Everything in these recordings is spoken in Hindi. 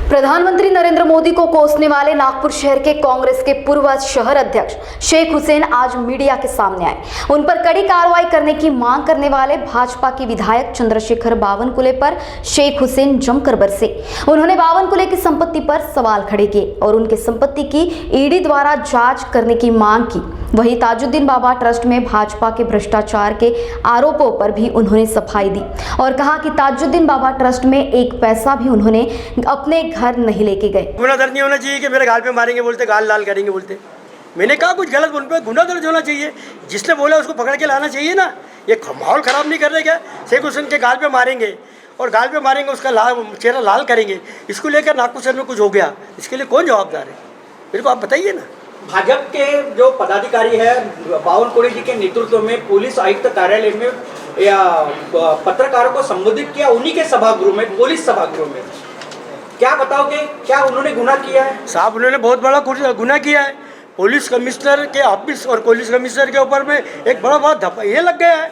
प्रधानमंत्री नरेंद्र मोदी को कोसने वाले नागपुर शहर के कांग्रेस के पूर्व शहर अध्यक्ष शेख हुसैन आज मीडिया के सामने आए। उन पर कड़ी कार्रवाई करने की मांग करने वाले भाजपा के विधायक चंद्रशेखर बावनकुले पर शेख हुसैन जमकर बरसे। उन्होंने बावनकुले की संपत्ति पर सवाल खड़े किए और उनके संपत्ति की ईडी द्वारा जांच करने की मांग की। वहीं ताजुद्दीन बाबा ट्रस्ट में भाजपा के भ्रष्टाचार के आरोपों पर भी उन्होंने सफाई दी और कहा कि ताजुद्दीन बाबा ट्रस्ट में एक पैसा भी उन्होंने अपने घर नहीं लेके गए। गुना दर्ज नहीं होना चाहिए कि मेरे गाल पे मारेंगे बोलते, गाल लाल करेंगे बोलते। मैंने कहा कुछ गलत उन पर गुना दर्ज होना चाहिए, जिसने बोला उसको पकड़ के लाना चाहिए ना। ये माहौल ख़राब नहीं कर रहे क्या? शेख हुसैन के गाल पे मारेंगे और गाल पे मारेंगे, उसका चेहरा लाल करेंगे। इसको लेकर नागपुर शहर में कुछ हो गया, इसके लिए कौन जवाबदार है? मेरे को आप बताइए ना। भाजपा के जो पदाधिकारी है बावनकुले जी के नेतृत्व में पुलिस आयुक्त कार्यालय में या पत्रकारों को संबोधित किया, उन्हीं के सभागृह में, पुलिस सभागृह में। क्या बताओगे, क्या उन्होंने गुनाह किया है? साहब, उन्होंने बहुत बड़ा गुनाह किया है। पुलिस कमिश्नर के ऑफिस और पुलिस कमिश्नर के ऊपर में एक बड़ा धप्पा ये लग गया है,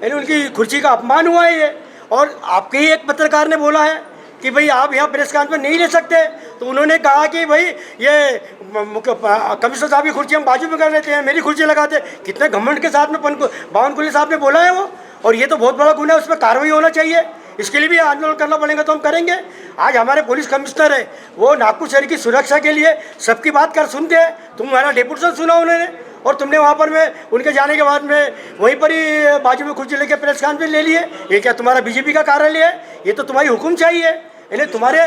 यानी उनकी कुर्सी का अपमान हुआ है ये। और आपके ही एक पत्रकार ने बोला है कि भाई आप यहाँ प्रेस कॉन्फ्रेंस नहीं ले सकते, तो उन्होंने कहा कि भाई ये कमिश्नर साहब की कुर्सी हम बाजू में कर लेते हैं, मेरी कुर्सी लगाते। कितने घमंड के साथ में बावनकुले साहब ने बोला है वो। और ये तो बहुत बड़ा गुनाह है, उस पर कार्रवाई होना चाहिए। इसके लिए भी आंदोलन करना पड़ेगा तो हम करेंगे। आज हमारे पुलिस कमिश्नर है, वो नागपुर शहर की सुरक्षा के लिए सबकी बात कर सुनते हैं। तुम्हारा डेपुटेशन सुना उन्होंने, और तुमने वहाँ पर में उनके जाने के बाद में वहीं पर ही बाजू में कुर्सी लेके प्रेस कॉन्फ्रेंस ले लिए। ये क्या तुम्हारा बीजेपी का कार्यालय है? ये तो तुम्हारी हुक्म चाहिए। यानी तुम्हारे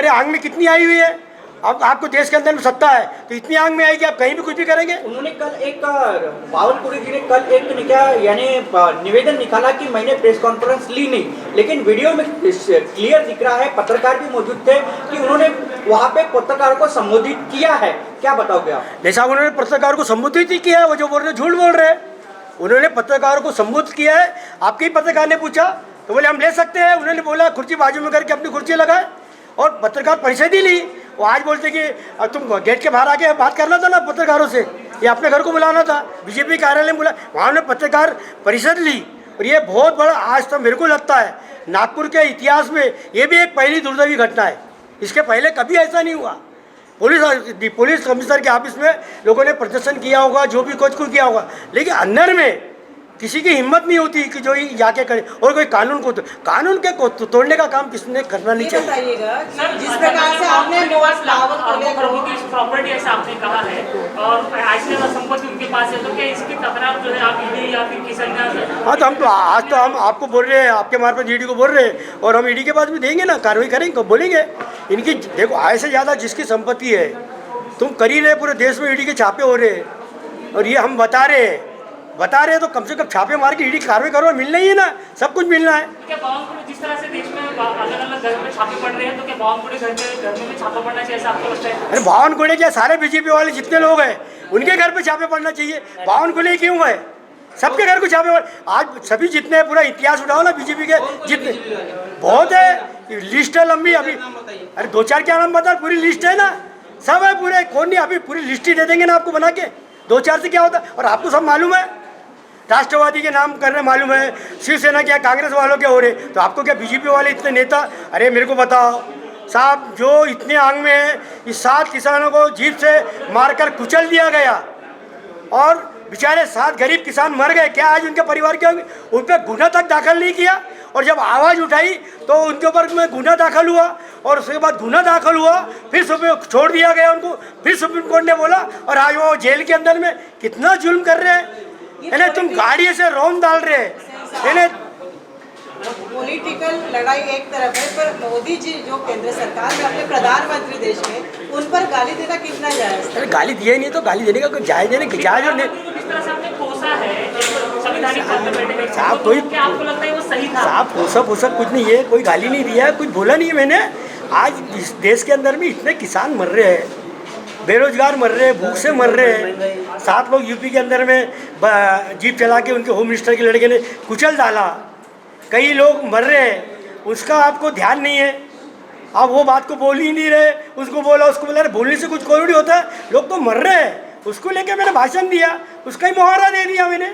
आंग में कितनी आई हुई है? अब आपको देश के अंदर में सत्ता है तो इतनी आंग में आई कि आप कहीं भी कुछ भी करेंगे। उन्होंने कल एक बावनकुले जी ने कल एक यानी निवेदन निकाला कि मैंने प्रेस कॉन्फ्रेंस ली नहीं, लेकिन वीडियो में क्लियर दिख रहा है, पत्रकार भी मौजूद थे, कि उन्होंने वहाँ पे पत्रकारों को संबोधित किया है। क्या बताओगे आप? नहीं साहब, उन्होंने पत्रकारों को संबोधित ही किया है। वो जो बोल रहे झूठ बोल रहे हैं। उन्होंने पत्रकारों को संबोधित किया है। आपके ही पत्रकार ने पूछा तो बोले हम ले सकते हैं। उन्होंने बोला कुर्सी बाजू में करके अपनी कुर्सी लगाए और पत्रकार परिषद ही ली। वो आज बोलते कि तुम गेट के बाहर आके बात करना था ना पत्रकारों से, या अपने घर को बुलाना था, बीजेपी कार्यालय में बुला, वहाँ उन्होंने पत्रकार परिषद ली। और ये बहुत बड़ा, आज तो मेरे को लगता है नागपुर के इतिहास में ये भी एक पहली दुर्दैवी घटना है। इसके पहले कभी ऐसा नहीं हुआ। पुलिस कमिश्नर के ऑफिस में लोगों ने प्रदर्शन किया होगा, जो भी कुछ किया होगा, लेकिन अंदर में किसी की हिम्मत नहीं होती कि जो ही जाके करे। और कोई कानून के तोड़ने का काम किसने करना नहीं चाहिए। जिस प्रकार से आपने प्रॉपर्टी ऐसा आपने कहा है और ऐसे संपत्ति उनके पास है, तो क्या इसकी तकरार जो है आप ईडी या फिर किसी ने? हाँ, तो आज तो हम आपको बोल रहे हैं, आपके मार्फत ईडी को बोल रहे हैं, और हम ईडी के पास भी देंगे ना, कार्रवाई करेंगे, बोलेंगे। इनकी देखो, आय से ज़्यादा जिसकी संपत्ति है, तुम कर ही रहे, पूरे देश में ईडी के छापे हो रहे हैं। और ये हम बता रहे हैं तो कम से कम छापे मार के ईडी कार्रवाई करो, मिलना ही है ना, सब कुछ मिलना है। क्या बावनकुले जिस तरह से देश में अलग-अलग घर में छापे पड़ रहे हैं, तो क्या बावनकुले घर में छापा पड़ना चाहिए, ऐसा आपको लगता है? अरे बावनकुले क्या, सारे बीजेपी वाले जितने लोग हैं उनके घर पे छापे पड़ना चाहिए। बावनकुले क्यों है? सबके घर को छापे। आज सभी जितने, पूरा इतिहास उठाओ ना बीजेपी के जितने, बहुत है, लिस्ट है लंबी। अभी अरे 2-4 क्या नाम बता, पूरी लिस्ट है ना, सब है पूरे। कौन नहीं, अभी पूरी लिस्ट ही दे देंगे ना आपको बना के। 2-4 से क्या होता? और आपको सब मालूम है, राष्ट्रवादी के नाम कर रहे मालूम है, शिवसेना क्या, कांग्रेस वालों क्या हो रहे, तो आपको क्या बीजेपी वाले इतने नेता? अरे मेरे को बताओ साहब, जो इतने आंग में है, इस 7 किसानों को जीप से मारकर कुचल दिया गया और बेचारे 7 गरीब किसान मर गए। क्या आज उनके परिवार के उन पर गुना तक दाखिल नहीं किया? और जब आवाज़ उठाई तो उनके ऊपर में गुना दाखिल हुआ, और उसके बाद गुना दाखिल हुआ, फिर सुप्रीम छोड़ दिया गया उनको। फिर सुप्रीम कोर्ट ने बोला, और आज वो जेल के अंदर में कितना जुल्म कर रहे हैं। यानी तुम गाड़ी से रौन डाल रहे हैं। पॉलिटिकल लड़ाई एक तरफ है, पर मोदी जी जो केंद्र सरकार में अपने प्रधानमंत्री देश में, उन पर गाली देना कितना जायज? अरे गाली दिया ही नहीं तो गाली देने का कोई जायज नहीं। साहब कोई साहब पोसा कुछ नहीं है, कोई गाली नहीं दिया, कुछ बोला नहीं है मैंने। आज इस देश के अंदर में इतने किसान मर रहे हैं, बेरोजगार मर रहे हैं, भूख से मर रहे हैं। 7 लोग यूपी के अंदर में जीप चला के उनके होम मिनिस्टर के लड़के ने कुचल डाला। कई लोग मर रहे हैं, उसका आपको ध्यान नहीं है। आप वो बात को बोल ही नहीं रहे। उसको बोला, उसको बोला, बोलने से कुछ कोई नहीं होता है, लोग तो मर रहे हैं। उसको लेके मैंने भाषण दिया, उसका ही मुहावरा दे दिया मैंने।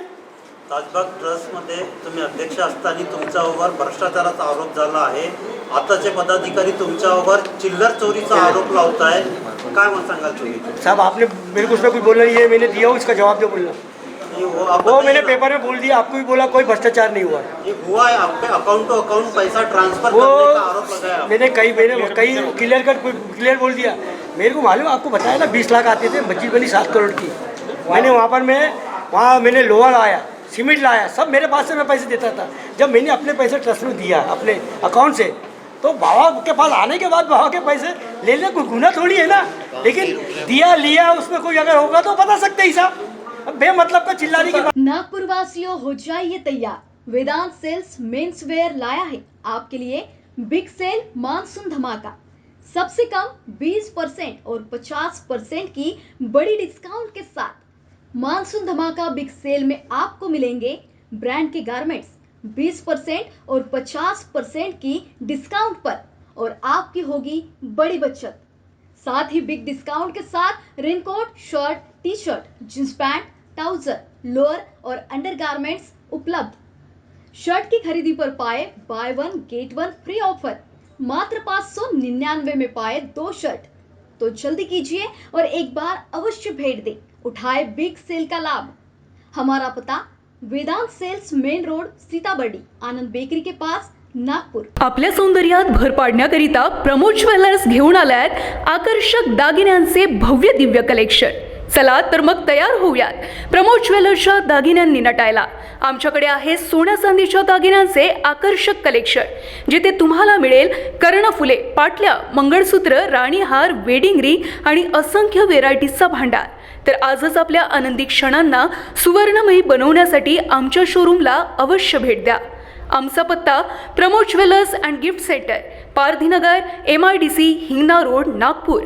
ताजबाग ट्रस्टमध्ये तुम्ही अध्यक्ष असताना तुमच्यावर भ्रष्टाचाराचा आरोप झाला आहे. आताचे पदाधिकारी तुमच्यावर चिल्लर चोरीचा आरोप लावत आहे. काय मत सांगाल तुम्ही? साहब आपने मेरे को उसमें कुछ बोला नहीं है, मैंने दिया उसका जवाब दो बोलना. ये वो मैंने पेपर में बोल दिया, आपको भी बोला कोई भ्रष्टाचार नहीं हुआ. ये हुआ है, आपके अकाउंट टू अकाउंट पैसा ट्रांसफर वो करने का आरोप लगाया. मैंने कई क्लियर बोल दिया. मेरे को मालूम, आपको बताया ना 20 लाख आते थे, मस्जिद बनी 7 करोड़ की. वहाँ मैंने लोहा लाया, सीमेंट लाया, सब मेरे पास से मैं पैसे देता था. जब मैंने अपने पैसे ट्रस्ट में दिया अपने अकाउंट से, तो बाबा के पास आने के बाद बाबा के पैसे ले लेना कोई गुना थोड़ी है ना. लेकिन दिया लिया उसमें कोई अगर होगा तो बता सकते ही साहब. अब बेमतलब का चिल्लाने की बात. नागपुर वासियों, हो जाइए तैयार, वेदांत सेल्स मेंस वेयर लाया है आपके लिए बिग सेल मानसून धमाका. सबसे कम 20% और 50% की बड़ी डिस्काउंट के साथ मानसून धमाका बिग सेल में आपको मिलेंगे ब्रांड के गारमेंट्स 20% और 50% की डिस्काउंट पर, और आपकी होगी बड़ी बचत. साथ ही बिग डिस्काउंट के साथ raincoat, shirt, T shirt, jeans pant, trouser, lower और अंडरगारमेंट्स उपलब्ध. शर्ट की खरीदी पर pi by 1 gate 1 free offer. मात्र 599 में पाए 2 शर्ट. तो जल्दी कीजिए और एक बार अवश्य भेंट दें, उठाए बिग सेल का लाभ. हमारा पता वेदांत सेल्स मेन रोड, सीताबर्डी, आनंद बेकरी के पास, नागपूर. आपल्या सौंदर्यात भर पाडण्याकरिता प्रमोद ज्वेलर्स घेऊन आल्यात आकर्षक दागिन्यांचे भव्य दिव्य कलेक्शन. चला तर मग तयार होऊयात प्रमोद ज्वेलर्सच्या दागिन्यांनी नटायला. आमच्याकडे आहे सोन्या चांदीच्या दागिन्यांचे आकर्षक कलेक्शन, जिथे तुम्हाला मिळेल कर्णफुले, पाटल्या, मंगळसूत्र, राणीहार, वेडिंग रिंग आणि असंख्य व्हेरायटीजचा भांडार. तर आजच आपल्या आनंदी क्षणांना सुवर्णमयी बनवण्यासाठी आमच्या शोरूमला अवश्य भेट द्या. आमचा पत्ता Pramod jewellers and gift centre, Pardhinagar, MIDC, Hingna road, Nagpur.